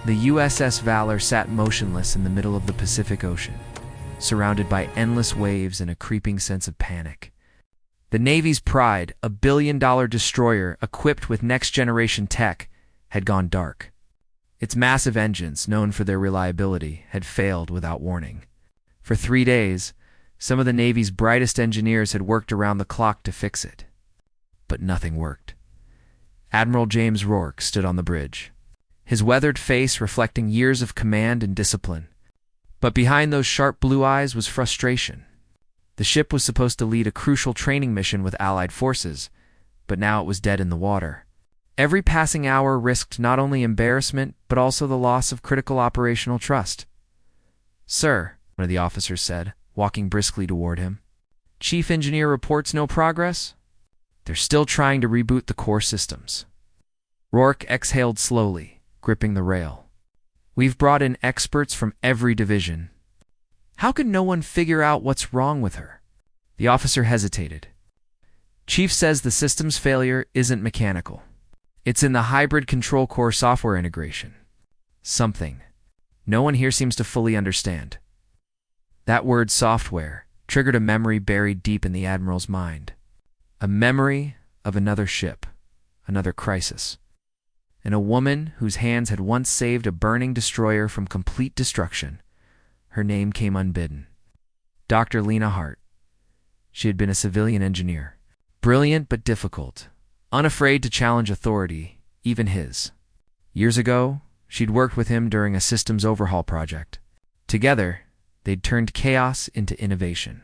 The USS Valor sat motionless in the middle of the Pacific Ocean, surrounded by endless waves and a creeping sense of panic. The Navy's pride, a billion-dollar destroyer equipped with next-generation tech, had gone dark. Its massive engines, known for their reliability, had failed without warning. For 3 days, some of the Navy's brightest engineers had worked around the clock to fix it. But nothing worked. Admiral James Rourke stood on the bridge, his weathered face reflecting years of command and discipline. But behind those sharp blue eyes was frustration. The ship was supposed to lead a crucial training mission with Allied forces, but now it was dead in the water. Every passing hour risked not only embarrassment, but also the loss of critical operational trust. "Sir," one of the officers said, walking briskly toward him. "Chief Engineer reports no progress?" "They're still trying to reboot the core systems." Rourke exhaled slowly, gripping the rail. "We've brought in experts from every division. How can no one figure out what's wrong with her?" The officer hesitated. "Chief says the system's failure isn't mechanical. It's in the hybrid control core software integration. Something no one here seems to fully understand." That word software triggered a memory buried deep in the Admiral's mind. A memory of another ship, another crisis, and a woman whose hands had once saved a burning destroyer from complete destruction. Her name came unbidden. Dr. Lena Hart. She had been a civilian engineer, brilliant but difficult, unafraid to challenge authority, even his. Years ago, she'd worked with him during a systems overhaul project. Together, they'd turned chaos into innovation.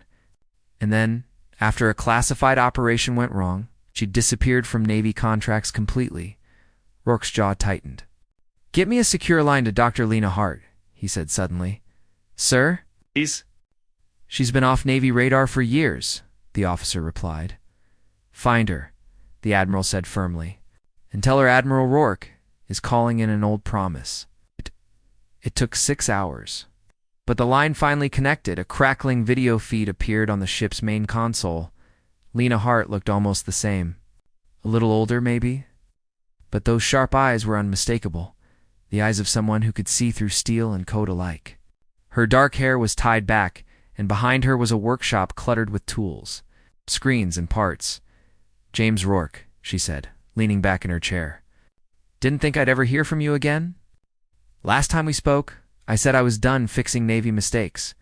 And then, after a classified operation went wrong, she'd disappeared from Navy contracts completely. Rourke's jaw tightened. "Get me a secure line to Dr. Lena Hart," he said suddenly. "Sir?" "She's been off Navy radar for years," the officer replied. "Find her," the Admiral said firmly, "and tell her Admiral Rourke is calling in an old promise." It took 6 hours. But the line finally connected. A crackling video feed appeared on the ship's main console. Lena Hart looked almost the same. A little older, maybe? But those sharp eyes were unmistakable, the eyes of someone who could see through steel and code alike. Her dark hair was tied back, and behind her was a workshop cluttered with tools, screens and parts. "James Rourke," she said, leaning back in her chair. "Didn't think I'd ever hear from you again? Last time we spoke, I said I was done fixing Navy mistakes."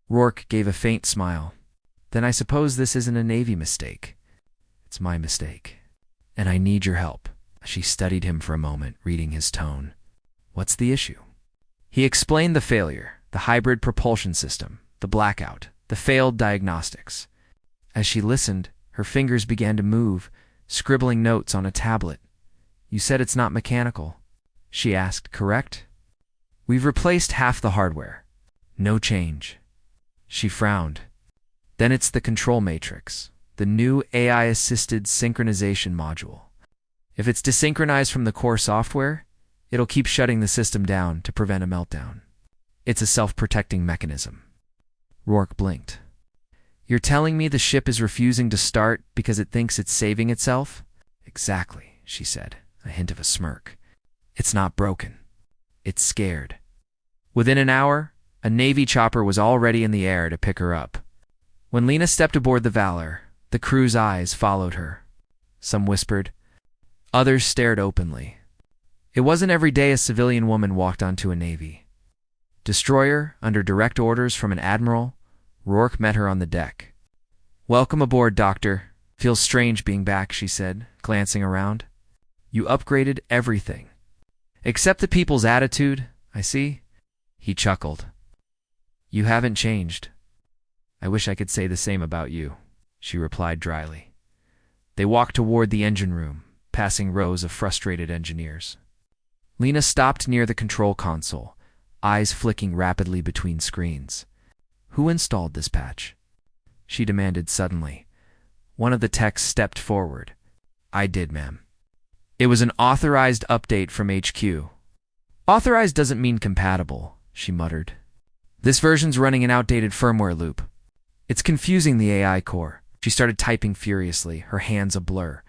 Rourke gave a faint smile. "Then I suppose this isn't a Navy mistake. It's my mistake. And I need your help." She studied him for a moment, reading his tone. "What's the issue?" He explained the failure, the hybrid propulsion system, the blackout, the failed diagnostics. As she listened, her fingers began to move, scribbling notes on a tablet. "You said it's not mechanical," she asked, "correct?" "We've replaced half the hardware. No change." She frowned. "Then it's the control matrix, the new AI-assisted synchronization module. If it's desynchronized from the core software, it'll keep shutting the system down to prevent a meltdown. It's a self-protecting mechanism." Rourke blinked. "You're telling me the ship is refusing to start because it thinks it's saving itself?" "Exactly," she said, a hint of a smirk. "It's not broken. It's scared." Within an hour, a Navy chopper was already in the air to pick her up. When Lena stepped aboard the Valor, the crew's eyes followed her. Some whispered. Others stared openly. It wasn't every day a civilian woman walked onto a Navy destroyer under direct orders from an admiral. Rourke met her on the deck. "Welcome aboard, Doctor. Feels strange being back," she said, glancing around. "You upgraded everything. Except the people's attitude, I see." He chuckled. "You haven't changed." "I wish I could say the same about you," she replied dryly. They walked toward the engine room, passing rows of frustrated engineers. Lena stopped near the control console, eyes flicking rapidly between screens. "Who installed this patch?" she demanded suddenly. One of the techs stepped forward. "I did, ma'am." "It was an authorized update from HQ." "Authorized doesn't mean compatible," she muttered. "This version's running an outdated firmware loop. It's confusing the AI core." She started typing furiously, her hands a blur.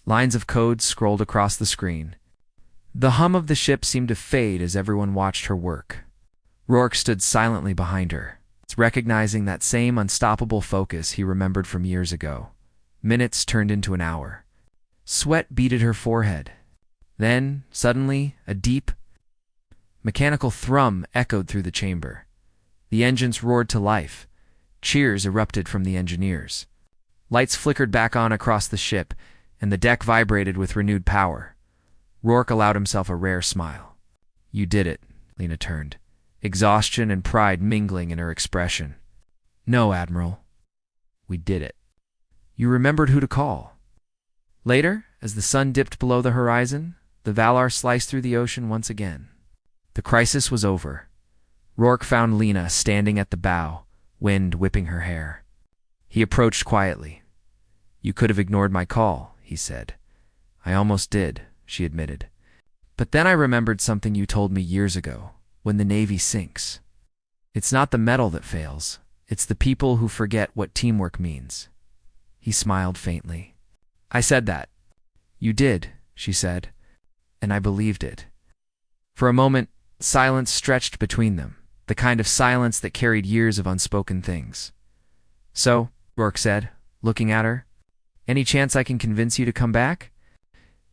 Lines of code scrolled across the screen. The hum of the ship seemed to fade as everyone watched her work. Rourke stood silently behind her, recognizing that same unstoppable focus he remembered from years ago. Minutes turned into an hour. Sweat beaded her forehead. Then, suddenly, a deep, mechanical thrum echoed through the chamber. The engines roared to life. Cheers erupted from the engineers. Lights flickered back on across the ship, and the deck vibrated with renewed power. Rourke allowed himself a rare smile. "You did it," Lena turned, exhaustion and pride mingling in her expression. "No, Admiral. We did it." You remembered who to call. Later, as the sun dipped below the horizon, the Valar sliced through the ocean once again. The crisis was over. Rourke found Lena standing at the bow, wind whipping her hair. He approached quietly. "You could have ignored my call," he said. "I almost did," she admitted. "But then I remembered something you told me years ago, when the Navy sinks. It's not the metal that fails, it's the people who forget what teamwork means." He smiled faintly. "I said that." "You did," she said, "and I believed it." For a moment, silence stretched between them, the kind of silence that carried years of unspoken things. "So," Rourke said, looking at her, "any chance I can convince you to come back?"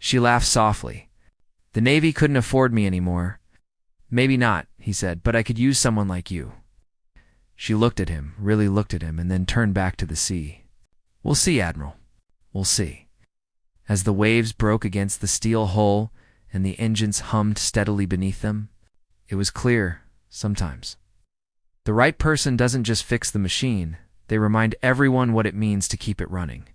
She laughed softly. "The Navy couldn't afford me anymore." "Maybe not," he said, "but I could use someone like you." She looked at him, really looked at him, and then turned back to the sea. "We'll see, Admiral. We'll see." As the waves broke against the steel hull and the engines hummed steadily beneath them, it was clear, sometimes. The right person doesn't just fix the machine, they remind everyone what it means to keep it running.